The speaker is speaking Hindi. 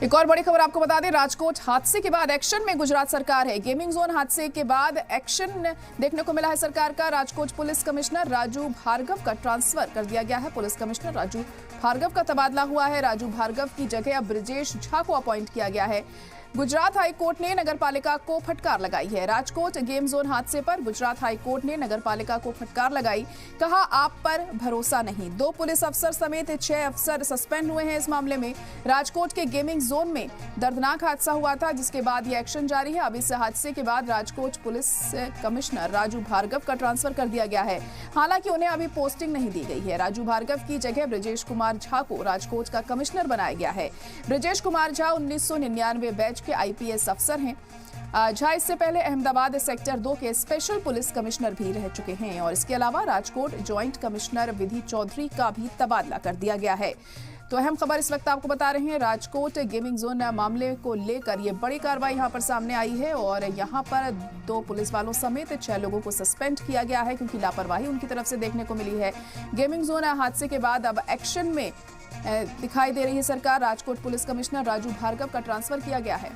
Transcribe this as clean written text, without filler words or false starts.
एक और बड़ी खबर आपको बता दें, राजकोट हादसे के बाद एक्शन में गुजरात सरकार है। गेमिंग जोन हादसे के बाद एक्शन देखने को मिला है सरकार का। राजकोट पुलिस कमिश्नर राजू भार्गव का ट्रांसफर कर दिया गया है। पुलिस कमिश्नर राजू भार्गव का तबादला हुआ है। राजू भार्गव की जगह अब ब्रिजेश झा को अपॉइंट किया गया है। गुजरात हाई कोर्ट ने नगरपालिका को फटकार लगाई है। राजकोट गेम जोन हादसे पर गुजरात हाई कोर्ट ने नगरपालिका को फटकार लगाई। कहा, आप पर भरोसा नहीं। 2 पुलिस अफसर समेत 6 अफसर सस्पेंड हुए हैं इस मामले में। राजकोट के गेमिंग जोन में दर्दनाक हादसा हुआ था, जिसके बाद ये एक्शन जारी है। अब इस हादसे के बाद राजकोट पुलिस कमिश्नर राजू भार्गव का ट्रांसफर कर दिया गया है। हालांकि उन्हें अभी पोस्टिंग नहीं दी गई है। राजू भार्गव की जगह ब्रिजेश कुमार झा को राजकोट का कमिश्नर बनाया गया है। ब्रिजेश कुमार झा 1999 बैच के आईपीएस अफसर हैं। झा इससे पहले अहमदाबाद सेक्टर 2 के स्पेशल पुलिस कमिश्नर भी रह चुके हैं और इसके अलावा राजकोट ज्वाइंट कमिश्नर विधि चौधरी का भी तबादला कर दिया गया है। तो अहम खबर इस वक्त आपको बता रहे हैं, राजकोट गेमिंग जोन मामले को लेकर ये बड़ी कार्रवाई यहां पर सामने आई है और यहां पर 2 पुलिस वालों समेत 6 लोगों को सस्पेंड किया गया है, क्योंकि लापरवाही उनकी तरफ से देखने को मिली है। गेमिंग जोन हादसे के बाद अब एक्शन में दिखाई दे रही है सरकार। राजकोट पुलिस कमिश्नर राजू भार्गव का ट्रांसफर किया गया है।